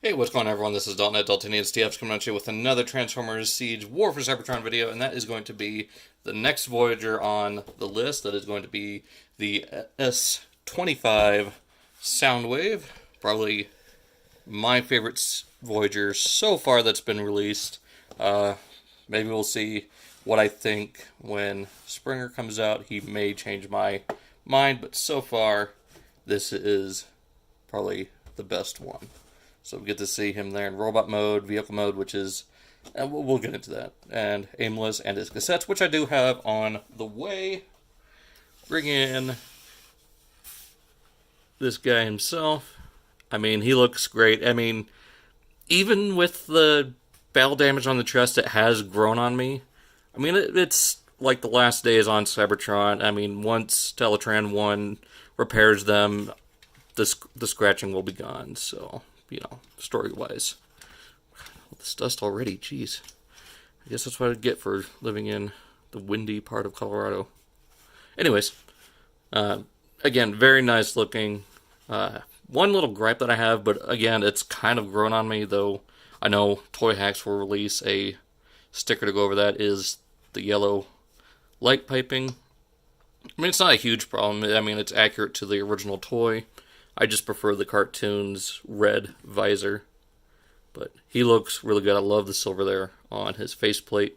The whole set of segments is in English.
Hey, what's going on, everyone? This is Dalton at Dalton TF's coming at you with another Transformers Siege War for Cybertron video, and that is going to be the next Voyager on the list. That is going to be the S-25 Soundwave, probably my favorite Voyager so far that's been released. Maybe we'll see what I think when Springer comes out. He may change my mind, but so far, this is probably the best one. So we get to see him there in robot mode, vehicle mode, which is, and we'll get into that, and aimless, and his cassettes, which I do have on the way. Bring in this guy himself. I mean, he looks great. I mean, even with the battle damage on the chest, it has grown on me. I mean, it's like the last days on Cybertron. I mean, once Teletran 1 repairs them, the scratching will be gone, so story-wise. All this dust already, jeez. I guess that's what I get for living in the windy part of Colorado. Anyways, again, very nice looking. One little gripe that I have, but again, it's kind of grown on me, though I know Toy Hacks will release a sticker to go over that, is the yellow light piping. I mean, it's not a huge problem. I mean, it's accurate to the original toy. I just prefer the cartoon's red visor. But he looks really good. I love the silver there on his faceplate.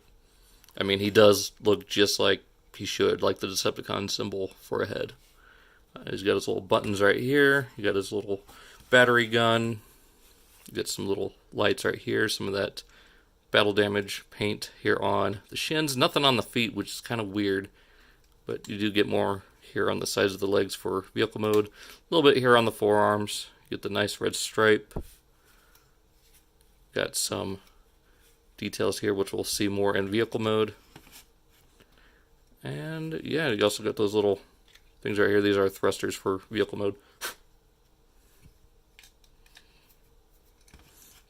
I mean, he does look just like he should, like the Decepticon symbol for a head. He's got his little buttons right here. He got his little battery gun. You got some little lights right here. Some of that battle damage paint here on the shins. Nothing on the feet, which is kind of weird. But you do get more here on the sides of the legs for vehicle mode. A little bit here on the forearms. Get the nice red stripe. Got some details here, which we'll see more in vehicle mode. And yeah, you also got those little things right here. These are thrusters for vehicle mode.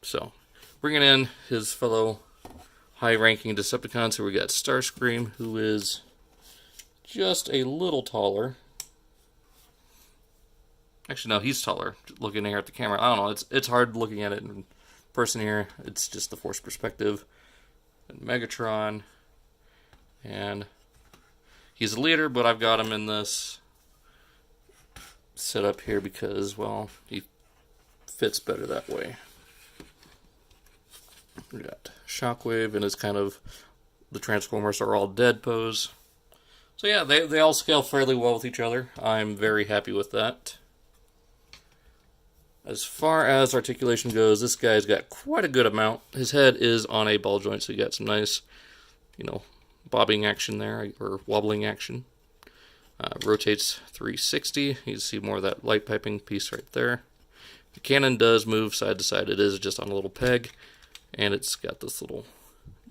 So, bringing in his fellow high-ranking Decepticons. So we got Starscream, who is just a little taller. Actually, no, he's taller. Looking here at the camera, I don't know. It's hard looking at it in person here. It's just the forced perspective. And Megatron, and he's a leader, but I've got him in this setup here because, well, he fits better that way. We got Shockwave in his kind of the Transformers are all dead pose. So yeah, they all scale fairly well with each other. I'm very happy with that. As far as articulation goes, this guy's got quite a good amount. His head is on a ball joint, so you got some nice, bobbing action there, or wobbling action. Rotates 360. You see more of that light piping piece right there. The cannon does move side to side. It is just on a little peg, and it's got this little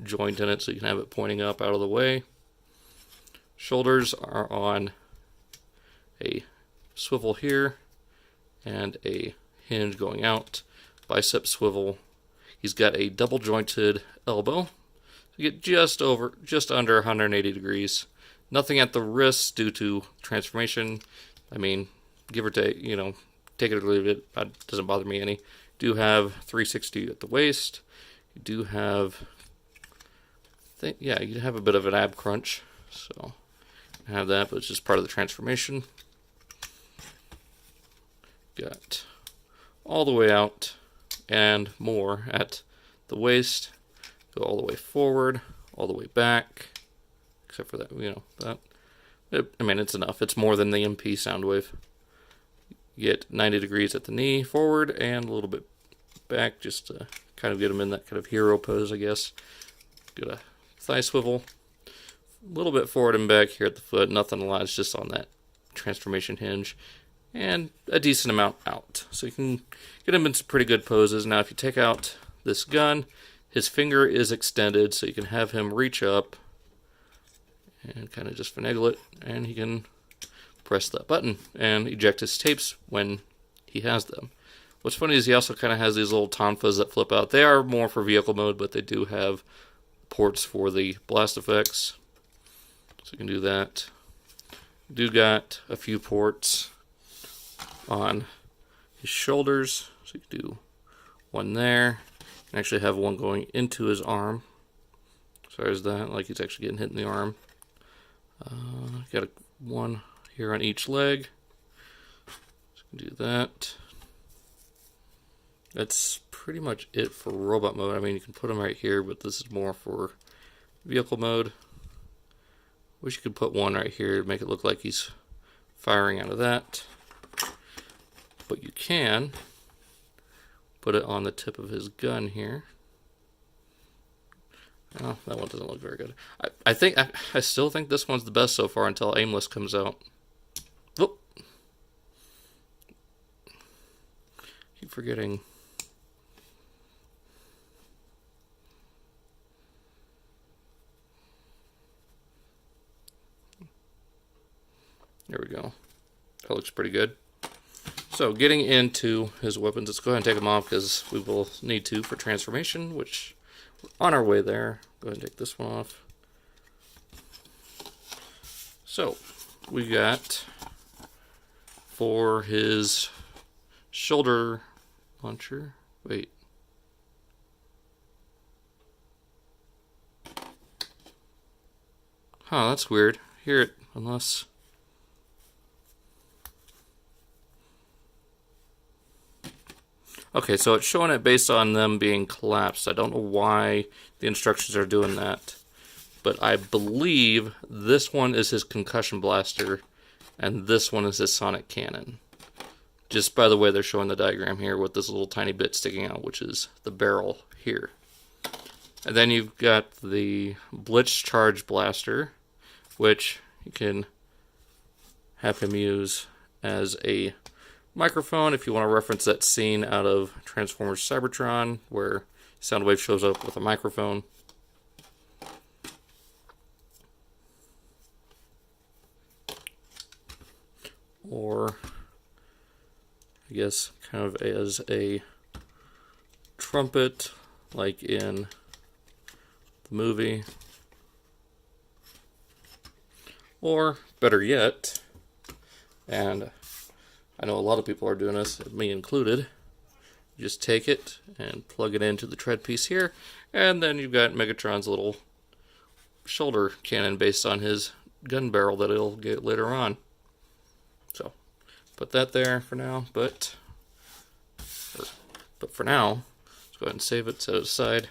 joint in it, so you can have it pointing up out of the way. Shoulders are on a swivel here and a hinge going out. Bicep swivel. He's got a double jointed elbow. You get just under 180 degrees. Nothing at the wrists due to transformation. I mean, give or take, take it or leave it. That doesn't bother me any. Do have 360 at the waist. You do have, you have a bit of an ab crunch. So have that, but it's just part of the transformation. Got all the way out and more at the waist. Go all the way forward, all the way back, except for that, I mean, it's enough. It's more than the MP Soundwave. You get 90 degrees at the knee forward and a little bit back, just to kind of get them in that kind of hero pose, I guess. Get a thigh swivel. A little bit forward and back here at the foot, nothing a lot, it's just on that transformation hinge, and a decent amount out. So you can get him in some pretty good poses. Now if you take out this gun, his finger is extended, so you can have him reach up and kind of just finagle it, and he can press that button and eject his tapes when he has them. What's funny is he also kind of has these little tonfas that flip out. They are more for vehicle mode, but they do have ports for the blast effects. So you can do that. Do got a few ports on his shoulders. So you can do one there. And actually have one going into his arm. So there's that, like he's actually getting hit in the arm. Got one here on each leg. So do that. That's pretty much it for robot mode. I mean, you can put them right here, but this is more for vehicle mode. Wish you could put one right here to make it look like he's firing out of that. But you can put it on the tip of his gun here. Oh, that one doesn't look very good. I still think this one's the best so far until Aimless comes out. Whoop. Keep forgetting. There we go. That looks pretty good. So, getting into his weapons, let's go ahead and take them off because we will need to for transformation, which we're on our way there. Go ahead and take this one off. So, we got for his shoulder launcher. Wait. Huh, that's weird. Hear it, unless... Okay, so it's showing it based on them being collapsed. I don't know why the instructions are doing that. But I believe this one is his Concussion Blaster, and this one is his Sonic Cannon. Just by the way they're showing the diagram here with this little tiny bit sticking out, which is the barrel here. And then you've got the Blitz Charge Blaster, which you can have him use as a microphone if you want to reference that scene out of Transformers Cybertron where Soundwave shows up with a microphone. Or I guess kind of as a trumpet like in the movie. Or better yet, and I know a lot of people are doing this, me included. You just take it and plug it into the tread piece here, and then you've got Megatron's little shoulder cannon based on his gun barrel that he'll get later on. So, put that there for now, but for now, let's go ahead and save it, set it aside,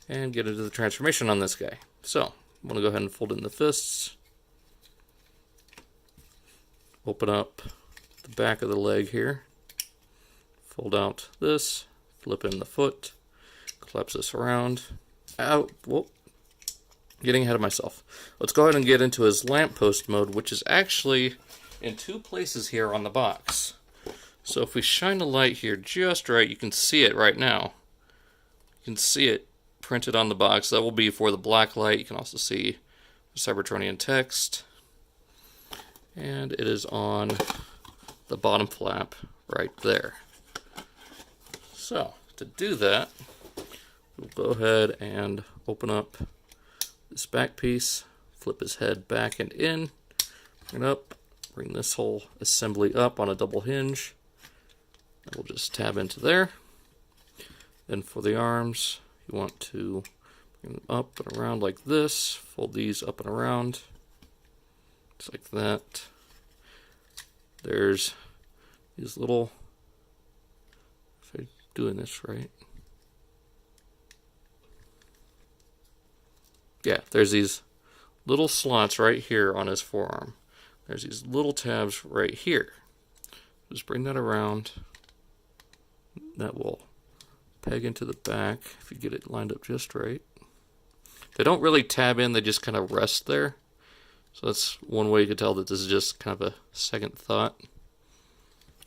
and get into the transformation on this guy. So, I'm going to go ahead and fold in the fists, open up the back of the leg here, fold out this, flip in the foot, collapse this around. Ow, whoop. Getting ahead of myself. Let's go ahead and get into his lamppost mode, which is actually in two places here on the box. So if we shine the light here just right, you can see it right now. You can see it printed on the box. That will be for the black light. You can also see the Cybertronian text. And it is on the bottom flap right there. So, to do that, we'll go ahead and open up this back piece, flip his head back and in, bring it up, bring this whole assembly up on a double hinge, and we'll just tab into there. Then for the arms, you want to bring them up and around like this, fold these up and around, just like that. There's these little, if I'm doing this right, yeah, there's these little slots right here on his forearm. There's these little tabs right here. Just bring that around. That will peg into the back if you get it lined up just right. They don't really tab in, they just kind of rest there. So that's one way you could tell that this is just kind of a second thought.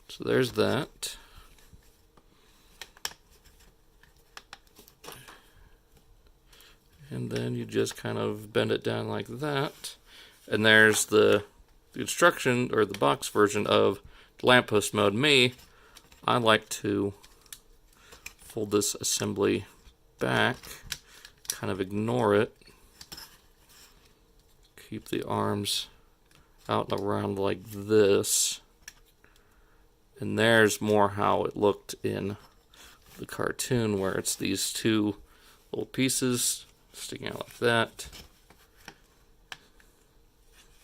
So there's that. And then you just kind of bend it down like that. And there's the instruction, or the box version of lamppost mode. I like to fold this assembly back, kind of ignore it. Keep the arms out and around like this. And there's more how it looked in the cartoon where it's these two little pieces sticking out like that.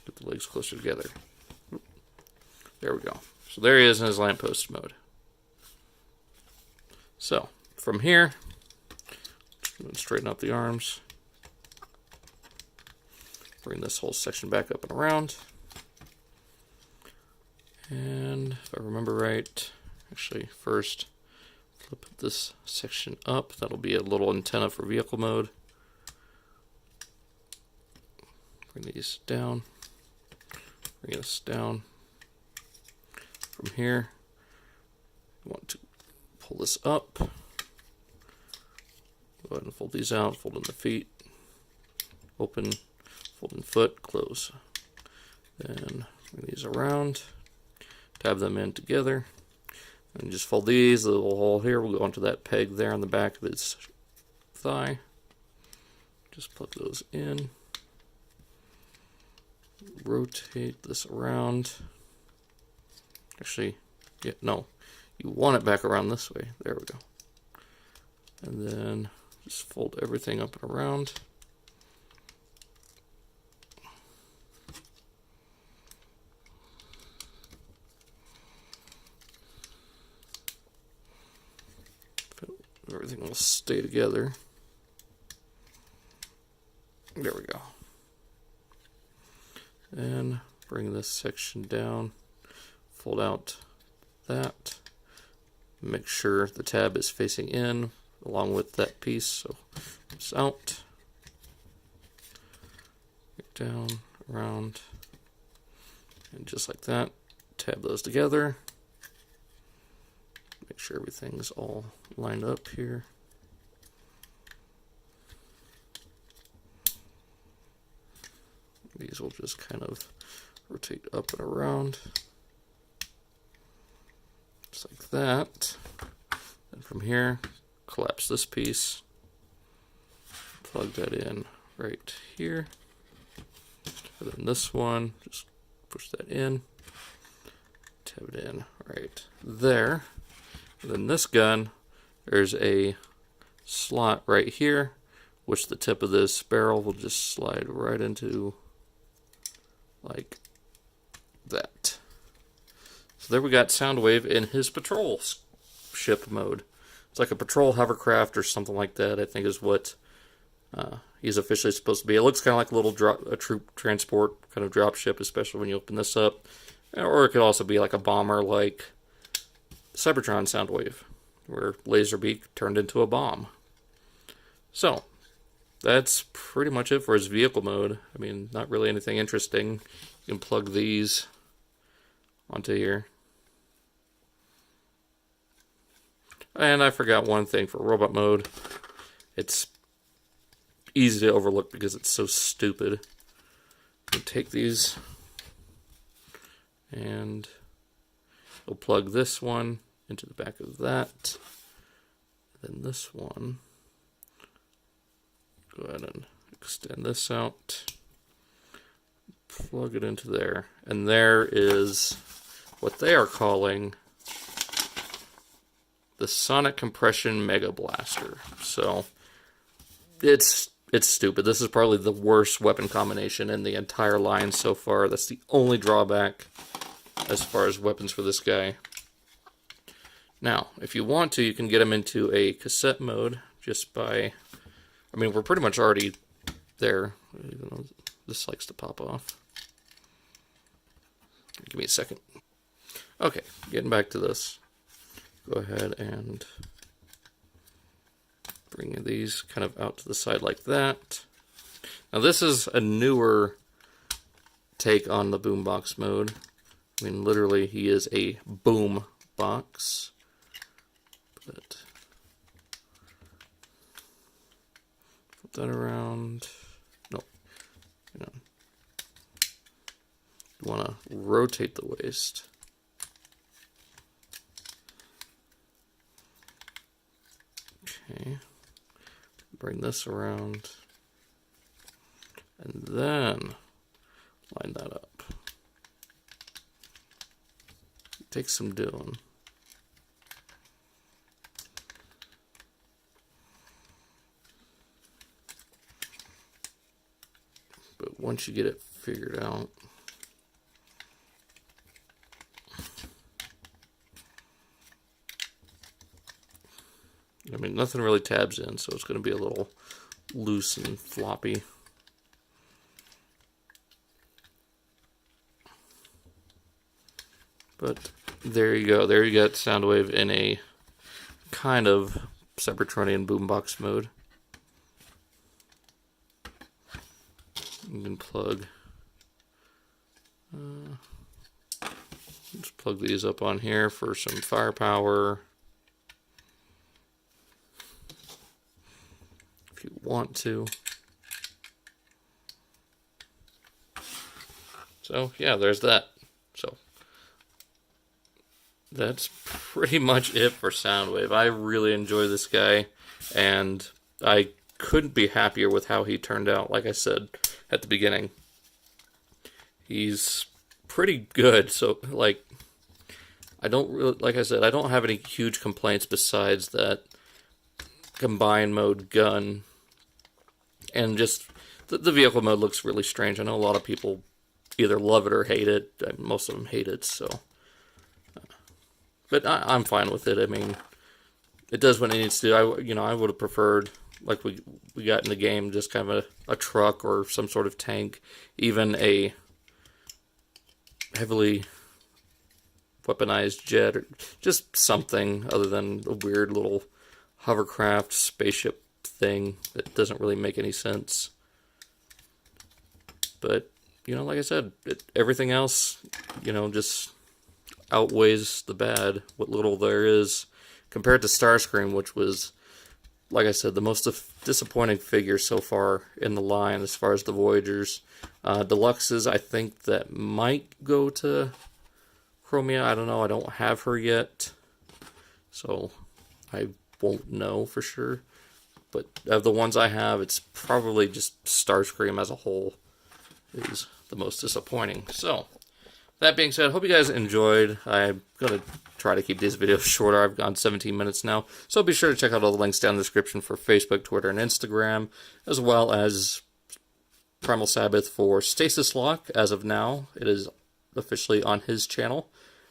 Get the legs closer together. There we go. So there he is in his lamppost mode. So from here, straighten up the arms. Bring this whole section back up and around. And if I remember right, actually first flip this section up. That'll be a little antenna for vehicle mode. Bring these down. Bring this down. From here, you want to pull this up. Go ahead and fold these out. Fold in the feet. Open. Fold in foot. Close. Then bring these around. Tab them in together. And just fold these. The little hole here will go onto that peg there on the back of its thigh. Just plug those in. Rotate this around. Actually, yeah, no. You want it back around this way. There we go. And then just fold everything up and around. Everything will stay together. There we go. And bring this section down. Fold out that. Make sure the tab is facing in along with that piece. So it's out. Down, around. And just like that, tab those together. Make sure everything's all lined up here. These will just kind of rotate up and around. Just like that. And from here, collapse this piece. Plug that in right here. And then this one, just push that in. Tab it in right there. And then this gun, there's a slot right here, which the tip of this barrel will just slide right into like that. So there we got Soundwave in his patrol ship mode. It's like a patrol hovercraft or something like that, I think is what he's officially supposed to be. It looks kind of like a troop transport kind of drop ship, especially when you open this up. Or it could also be like a bomber like Cybertron Soundwave, where Laserbeak turned into a bomb. So, that's pretty much it for his vehicle mode. I mean, not really anything interesting. You can plug these onto here. And I forgot one thing for robot mode. It's easy to overlook because it's so stupid. You take these and we'll plug this one into the back of that. Then this one, go ahead and extend this out. Plug it into there. And there is what they are calling the Sonic Compression Mega Blaster. So it's stupid. This is probably the worst weapon combination in the entire line so far. That's the only drawback as far as weapons for this guy. Now, if you want to, you can get him into a cassette mode just by... I mean, we're pretty much already there, even though this likes to pop off. Give me a second. Okay, getting back to this. Go ahead and bring these kind of out to the side like that. Now, this is a newer take on the boombox mode. I mean, literally, he is a boom box. But flip that around. No, hang on. You want to rotate the waist. Okay. Bring this around. And then line that up. It takes some doing. once you get it figured out. I mean, nothing really tabs in, so it's going to be a little loose and floppy. But there you go. There you got Soundwave in a kind of Cybertronian boombox mode. You can plug. Just plug these up on here for some firepower. If you want to. So yeah, there's that. So that's pretty much it for Soundwave. I really enjoy this guy, and I couldn't be happier with how he turned out. Like I said at the beginning, he's pretty good. So like, I don't really, like I said, I don't have any huge complaints besides that combined mode gun, and just the vehicle mode looks really strange. I know a lot of people either love it or hate it. Most of them hate it, so. But I'm fine with it. I mean, it does what it needs to do. I would have preferred, like we got in the game, just kind of a truck or some sort of tank, even a heavily weaponized jet, or just something other than a weird little hovercraft spaceship thing that doesn't really make any sense. But, like I said, everything else, just outweighs the bad, what little there is, compared to Starscream, which was, like I said, the most disappointing figure so far in the line as far as the Voyagers. Deluxes, I think that might go to Chromia. I don't know. I don't have her yet, so I won't know for sure. But of the ones I have, it's probably just Starscream as a whole is the most disappointing. So, that being said, hope you guys enjoyed. I'm going to try to keep these videos shorter. I've gone 17 minutes now. So be sure to check out all the links down in the description for Facebook, Twitter, and Instagram, as well as Primal Sabbath for Stasis Lock. As of now, it is officially on his channel.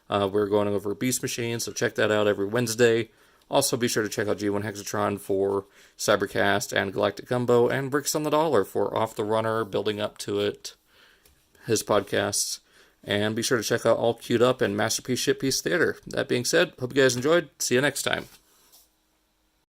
We're going over Beast Machine, so check that out every Wednesday. Also, be sure to check out G1 Hexatron for Cybercast and Galactic Gumbo, and Bricks on the Dollar for Off the Runner, building up to it, his podcasts. And be sure to check out All Queued Up and Masterpiece Shitpiece Theater. That being said, hope you guys enjoyed. See you next time.